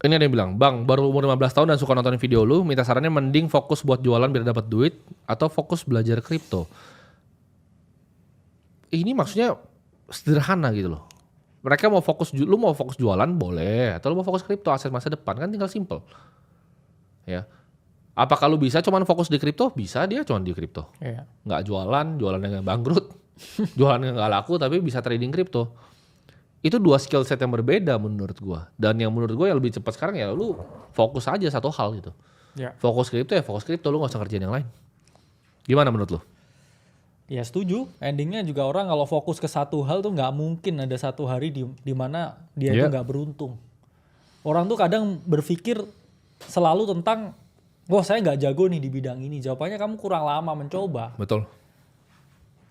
Ini ada yang bilang, Bang, baru umur 15 tahun dan suka nontonin video lu, minta sarannya mending fokus buat jualan biar dapat duit atau fokus belajar kripto. Ini maksudnya sederhana gitu loh. Mereka mau fokus, lu mau fokus jualan boleh, atau lu mau fokus kripto aset masa depan, kan tinggal simple. Ya. Apakah lu bisa cuman fokus di kripto? Bisa, dia cuman di kripto. Iya. Nggak jualannya nggak bangkrut, jualannya nggak laku tapi bisa trading kripto. Itu dua skill set yang berbeda menurut gua. Dan yang menurut gua yang lebih cepat sekarang ya lu fokus aja satu hal gitu. Ya. Fokus kripto ya fokus kripto, lu gak usah kerjain yang lain. Gimana menurut lu? Ya setuju. Endingnya juga orang kalau fokus ke satu hal tuh nggak mungkin ada satu hari di mana dia itu nggak beruntung. Orang tuh kadang berpikir selalu tentang, wah saya nggak jago nih di bidang ini. Jawabannya kamu kurang lama mencoba. Betul.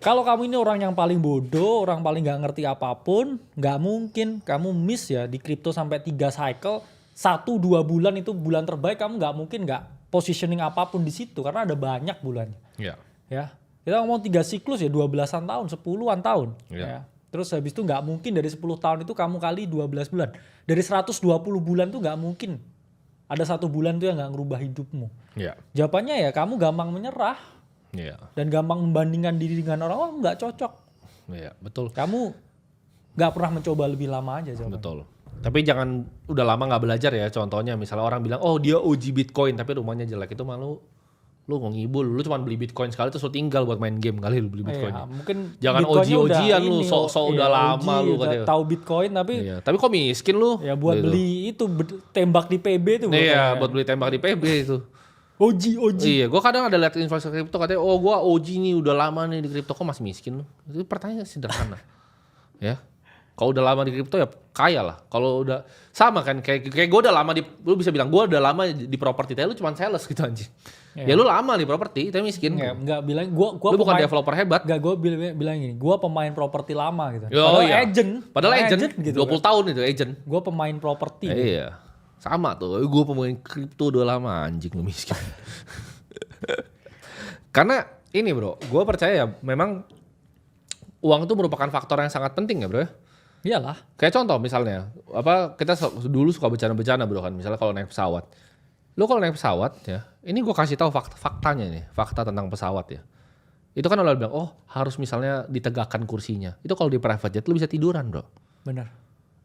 Kalau kamu ini orang yang paling bodoh, orang paling nggak ngerti apapun, nggak mungkin kamu miss ya di kripto sampai 3 cycle, 1-2 bulan itu bulan terbaik, kamu nggak mungkin nggak positioning apapun di situ karena ada banyak bulannya. Iya. Ya, kita ngomong 3 siklus ya 12-an tahun, 10-an tahun. Iya. Ya. Terus habis itu nggak mungkin dari 10 tahun itu kamu kali 12 bulan. Dari 120 bulan tuh nggak mungkin ada 1 bulan tuh yang nggak ngerubah hidupmu. Iya. Jawabannya ya kamu gampang menyerah. Iya. Dan gampang membandingkan diri dengan orang, oh nggak cocok. Iya, betul. Kamu nggak pernah mencoba lebih lama aja jawabannya. Betul. Tapi jangan udah lama nggak belajar ya. Contohnya misalnya orang bilang, oh dia uji Bitcoin tapi rumahnya jelek, itu malu. Lu ngibul, lu cuma beli Bitcoin sekali terus lu tinggal buat main game kali lu beli Bitcoin. Iya, mungkin jangan oji-ojian lu, sok-sok udah lama lu katanya. Tahu Bitcoin tapi iya, tapi kok miskin lu? ya buat gitu. beli itu tembak di PB itu. Iya, buat beli tembak di PB itu. Oji. Iya, gue kadang ada lihat investor kripto katanya, oh gue OG nih udah lama nih di kripto, kok masih miskin lu? Itu pertanyaan sederhana. Ya, kalau udah lama di kripto ya kaya lah. Kalau udah sama kan, kayak gue udah lama lu bisa bilang gue udah lama di properti, tapi lu cuma sales gitu anjing. Ya lu lama di properti, tapi miskin. Enggak bilang gua lu bukan developer hebat. Enggak, gue bilang gini, gue pemain properti lama gitu. Padahal agent gitu 20 kan. tahun itu agent. Gue pemain properti. Iya. Sama tuh, gue pemain kripto udah lama, anjing lu miskin. Karena ini bro, gue percaya ya memang uang itu merupakan faktor yang sangat penting ya bro. Iyalah. Kayak contoh misalnya, kita dulu suka bercanda-bercanda bro kan, misalnya kalau naik pesawat. Lu kalau naik pesawat ya, ini gue kasih tahu faktanya nih, fakta tentang pesawat ya. Itu kan udah bilang, oh harus misalnya ditegakkan kursinya. Itu kalau di private jet lu bisa tiduran bro. Benar.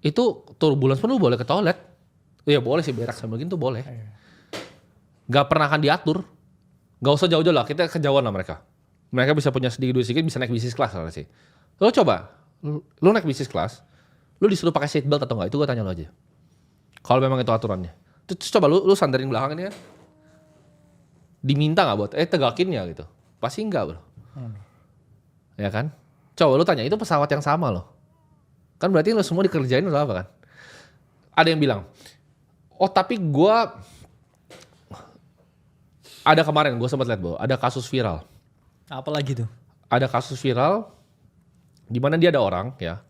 Itu turbulence pun lu boleh ke toilet. Iya boleh sih, berak sama gini tuh boleh. Gak pernah akan diatur. Gak usah jauh-jauh lah, kita kejauhan lah mereka. Mereka bisa punya sedikit bisa naik bisnis kelas lah sih. Lo coba, lu naik bisnis kelas, lu disuruh pakai seatbelt atau enggak? Itu gue tanya lo aja. Kalau memang itu aturannya. Terus coba lu sandarin belakang ini kan. Diminta gak buat, tegakin ya gitu. Pasti enggak bro. Ya kan? Coba lu tanya, itu pesawat yang sama loh. Kan berarti lu semua dikerjain atau apa kan? Ada yang bilang, oh tapi ada kemarin gue sempat lihat bahwa ada kasus viral. Apalagi tuh? Ada kasus viral di mana dia ada orang ya,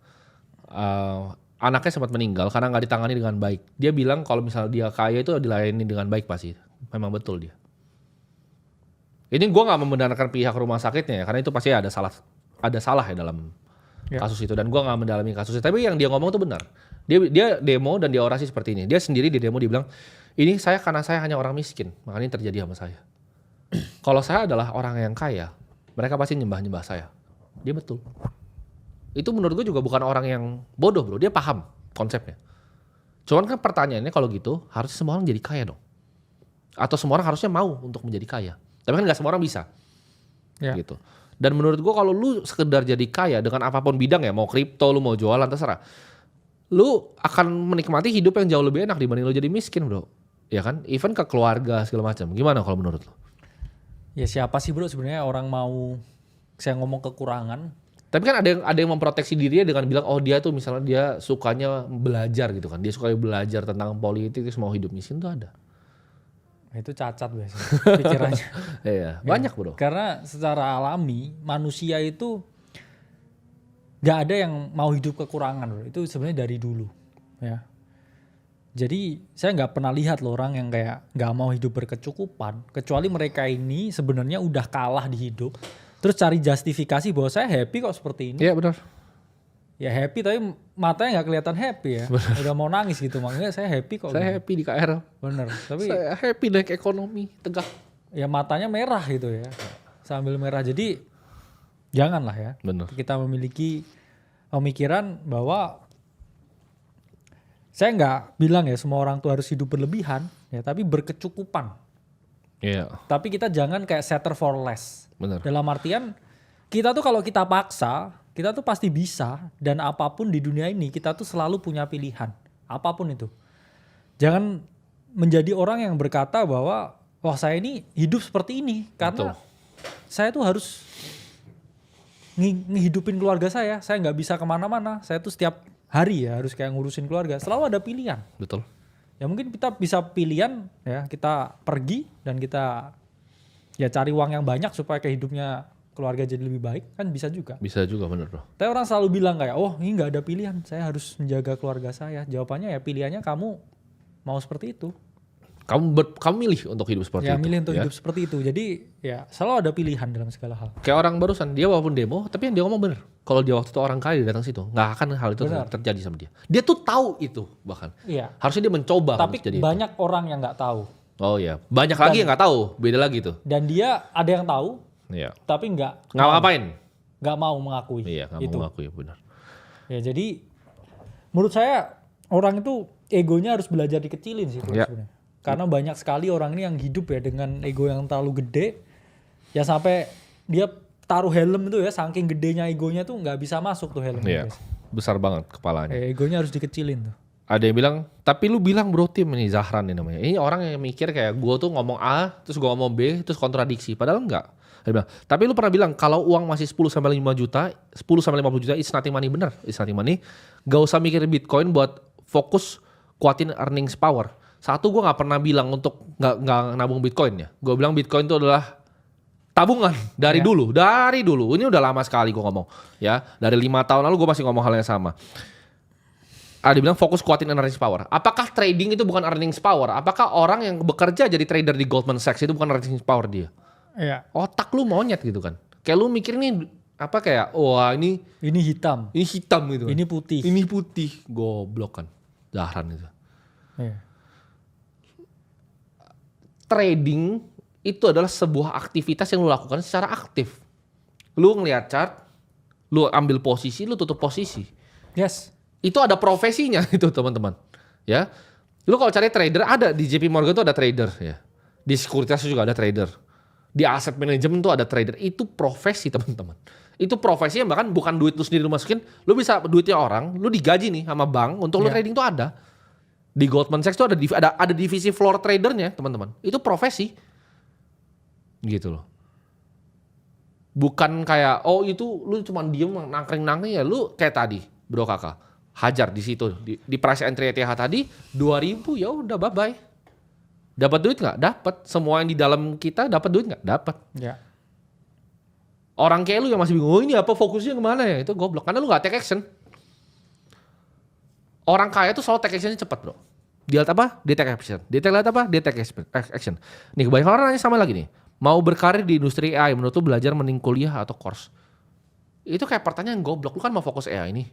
anaknya sempat meninggal karena nggak ditangani dengan baik. Dia bilang kalau misalnya dia kaya itu dilayani dengan baik pasti. Memang betul dia. Ini gue nggak membenarkan pihak rumah sakitnya ya, karena itu pasti ada salah ya dalam kasus itu, dan gue nggak mendalami kasusnya. Tapi yang dia ngomong tuh benar. Dia demo dan dia orasi seperti ini. Dia sendiri di demo dia bilang, ini karena saya hanya orang miskin, makanya ini terjadi sama saya. Kalau saya adalah orang yang kaya, mereka pasti nyembah saya. Dia betul. Itu menurut gue juga bukan orang yang bodoh bro, dia paham konsepnya. Cuman kan pertanyaannya kalau gitu, harusnya semua orang jadi kaya dong. Atau semua orang harusnya mau untuk menjadi kaya. Tapi kan gak semua orang bisa. Gitu. Dan menurut gue kalau lu sekedar jadi kaya dengan apapun bidang ya, mau kripto, lu mau jualan, terserah. Lu akan menikmati hidup yang jauh lebih enak dibanding lu jadi miskin bro. Ya kan? Even ke keluarga segala macam. Gimana kalau menurut lu? Ya siapa sih bro sebenarnya orang mau saya ngomong kekurangan. Tapi kan ada yang memproteksi dirinya dengan bilang, oh dia tuh misalnya dia sukanya belajar gitu kan. Dia suka belajar tentang politik, terus mau hidup miskin tuh ada. Itu cacat biasanya pikirannya. Iya, banyak bro. Karena secara alami manusia itu gak ada yang mau hidup kekurangan bro. Itu sebenarnya dari dulu ya. Jadi saya gak pernah lihat loh orang yang kayak gak mau hidup berkecukupan. Kecuali mereka ini sebenarnya udah kalah di hidup. Terus cari justifikasi bahwa saya happy kok seperti ini. Iya benar. ya happy tapi matanya nggak kelihatan happy ya. Udah mau nangis gitu, makanya saya happy kok. Saya happy di KR. Bener, tapi Saya happy naik ekonomi tegak. ya matanya merah gitu ya. Sambil merah. Jadi janganlah ya. Bener. Kita memiliki pemikiran bahwa saya nggak bilang ya semua orang tuh harus hidup berlebihan ya, tapi berkecukupan. Iya. Tapi kita jangan kayak setter for less. Bener. Dalam artian kita tuh kalau kita paksa, kita tuh pasti bisa, dan apapun di dunia ini kita tuh selalu punya pilihan. Apapun itu. Jangan menjadi orang yang berkata bahwa wah saya ini hidup seperti ini karena saya tuh harus ngehidupin keluarga saya nggak bisa kemana-mana, saya tuh setiap hari ya harus kayak ngurusin keluarga. Selalu ada pilihan. Betul. Ya mungkin kita bisa pilihan ya, kita pergi dan kita ya cari uang yang banyak supaya kehidupnya keluarga jadi lebih baik, kan bisa juga. Bisa juga, bener bro. Tapi orang selalu bilang kayak, oh ini nggak ada pilihan, saya harus menjaga keluarga saya. Jawabannya ya pilihannya kamu mau seperti itu. Kamu milih untuk hidup seperti Ya itu. milih untuk ya? hidup seperti itu. Jadi ya selalu ada pilihan dalam segala hal. Kayak orang barusan, dia walaupun demo, tapi yang dia ngomong bener. Kalau dia waktu itu orang kaya dia datang situ, nggak akan hal itu Benar. terjadi sama dia. Dia tuh tahu itu bahkan. Iya. Harusnya dia mencoba. Tapi untuk jadi banyak orang yang nggak tahu. itu. Oh iya, banyak lagi yang nggak tahu, beda lagi tuh. Dan dia ada yang tahu, Iya. tapi nggak Ngapain? mau mengakui. Iya, nggak itu. mau mengakui, benar. Ya jadi menurut saya orang itu egonya harus belajar dikecilin sih Ya. sebenarnya. Karena banyak sekali orang ini yang hidup ya dengan ego yang terlalu gede. Ya sampai dia taruh helm itu ya, saking gedenya egonya tuh nggak bisa masuk tuh helm. Iya, besar banget kepalanya. Egonya harus dikecilin tuh. Ada yang bilang, tapi lu bilang bro tim ini Zahran nih namanya. Ini orang yang mikir kayak gue tuh ngomong A, terus gue ngomong B, terus kontradiksi. Padahal enggak. Dia bilang, tapi lu pernah bilang kalau uang masih 10-5 juta, 10-50 juta, it's nothing money. Bener, it's nothing money. Gak usah mikir Bitcoin buat fokus kuatin earnings power. Satu, gue gak pernah bilang untuk gak nabung Bitcoin ya. Gue bilang Bitcoin itu adalah tabungan dari dulu. Ini udah lama sekali gue ngomong. Ya, dari 5 tahun lalu gue masih ngomong hal yang sama. Ada bilang fokus kuatin earnings power. Apakah trading itu bukan earnings power? Apakah orang yang bekerja jadi trader di Goldman Sachs itu bukan earnings power dia? Iya. Otak lu monyet gitu kan. Kayak lu mikir nih apa kayak wah ini hitam. ini hitam gitu kan. Ini putih. Ini putih. Goblok kan. Dahran itu. Iya. Trading itu adalah sebuah aktivitas yang lu lakukan secara aktif. Lu ngeliat chart, lu ambil posisi, lu tutup posisi. Yes. Itu ada profesinya itu teman-teman. Ya. Lu kalau cari trader ada di JP Morgan tuh ada trader ya. Di sekuritas juga ada trader. Di asset management tuh ada trader. Itu profesi teman-teman. Itu profesi yang bahkan bukan duit lu sendiri lu masukin. Lu bisa duitnya orang, lu digaji nih sama bank untuk lu trading tuh ada. Di Goldman Sachs tuh ada divisi floor tradernya teman-teman. Itu profesi. Gitu loh. Bukan kayak oh itu lu cuma diem nangkring-nangkring ya lu kayak tadi bro kakak. Hajar di situ di price entry ETH tadi 2000 ya udah bye bye. Dapat duit nggak? Dapat. Semua yang di dalam kita dapat duit nggak? Dapat. Ya. Orang kayak lu yang masih bingung, oh ini apa fokusnya kemana ya? Itu goblok. Karena lu nggak take action. Orang kaya tuh selalu take actionnya cepat bro. Dia lihat apa? Dia take action. Dia lihat apa? Dia take action. Nih kebanyakan orang nanya sama lagi nih. Mau berkarir di industri AI menurut lu belajar mending kuliah atau course? Itu kayak pertanyaan goblok. Lu kan mau fokus AI nih.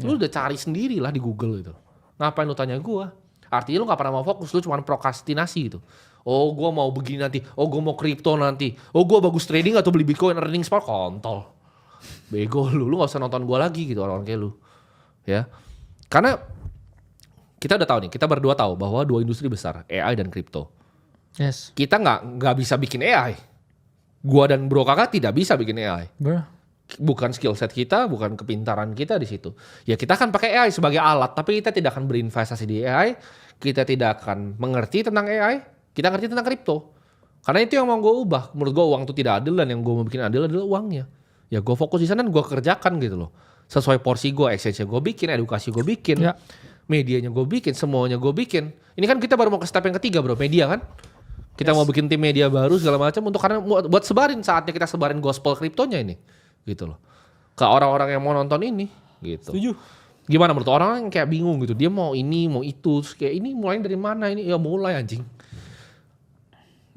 Lu udah cari sendiri lah di Google itu. Ngapain lu tanya gua? Artinya lu gak pernah mau fokus, lu cuma prokrastinasi gitu. Oh gua mau begini nanti, oh gua mau kripto nanti, oh gua bagus trading atau beli Bitcoin earnings power, kontol. Bego lu gak usah nonton gua lagi gitu orang kayak lu. Ya. Karena kita udah tahu nih, kita berdua tahu bahwa dua industri besar, AI dan kripto. Yes. Kita nggak bisa bikin AI. Gua dan bro kakak tidak bisa bikin AI. Bukan skill set kita, bukan kepintaran kita di situ. Ya kita akan pakai AI sebagai alat, tapi kita tidak akan berinvestasi di AI, kita tidak akan mengerti tentang AI, kita ngerti tentang kripto. Karena itu yang mau gue ubah. Menurut gue uang itu tidak adil dan yang gue mau bikin adil adalah uangnya. Ya gue fokus di sana dan gue kerjakan gitu loh. Sesuai porsi gue, exchange-nya gue bikin, edukasi gue bikin, medianya gue bikin, semuanya gue bikin. Ini kan kita baru mau ke step yang ketiga bro, media kan. Kita mau bikin tim media baru segala macam untuk karena buat sebarin saatnya kita sebarin gospel kriptonya ini. Gitu loh. Ke orang-orang yang mau nonton ini gitu. Setuju. Gimana menurut orang yang kayak bingung gitu. Dia mau ini, mau itu. Terus kayak ini mulai dari mana ini? Ya mulai anjing.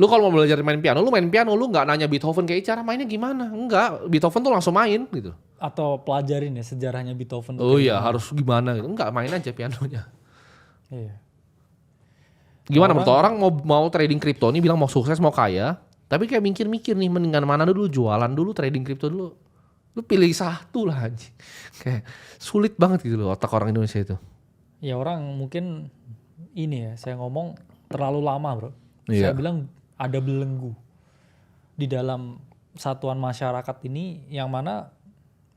Lu kalau mau belajar main piano, lu nggak nanya Beethoven kayak cara mainnya gimana. Enggak, Beethoven tuh langsung main gitu. Atau pelajarin ya sejarahnya Beethoven. Oh iya, harus gimana gitu. Enggak, main aja pianonya. Iya. Gimana menurut orang mau trading kripto nih bilang mau sukses, mau kaya, tapi kayak mikir-mikir nih mendingan mana dulu, jualan dulu, trading kripto dulu. Lu pilih satu lah anjing. Kayak sulit banget gitu loh otak orang Indonesia itu. Ya orang mungkin ini ya, saya ngomong terlalu lama bro. Iya. Saya bilang ada belenggu di dalam satuan masyarakat ini yang mana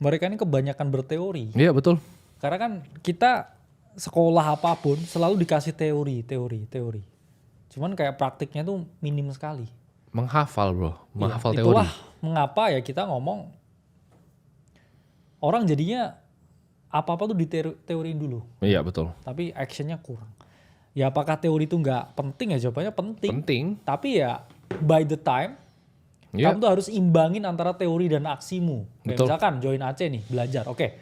mereka ini kebanyakan berteori. Iya betul. Karena kan kita sekolah apapun selalu dikasih teori. Cuman kayak praktiknya tuh minim sekali. Menghafal bro, menghafal teori. Itulah mengapa ya kita ngomong orang jadinya apa-apa tuh diteoriin dulu. Iya betul. Tapi actionnya kurang. Ya apakah teori itu nggak penting ya? Jawabannya penting. Penting. Tapi ya by the time kamu tuh harus imbangin antara teori dan aksimu. Kayak Betul. misalkan join Aceh nih belajar. Oke,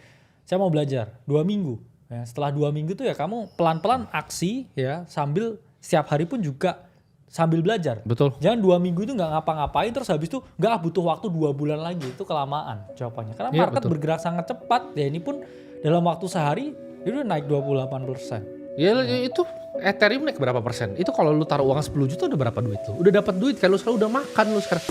saya mau belajar 2 minggu. Ya, setelah 2 minggu tuh ya kamu pelan-pelan aksi ya sambil setiap hari pun juga sambil belajar. Betul. Jangan 2 minggu itu nggak ngapa-ngapain terus habis itu nggak butuh waktu 2 bulan lagi. Itu kelamaan jawabannya. Karena Iya, market betul. bergerak sangat cepat. Ya ini pun dalam waktu sehari itu udah naik 28%. Ya itu Ethereum naik berapa persen? Itu kalau lu taruh uang 10 juta udah berapa duit lu? Udah dapat duit kan lu sekarang udah makan lu sekarang.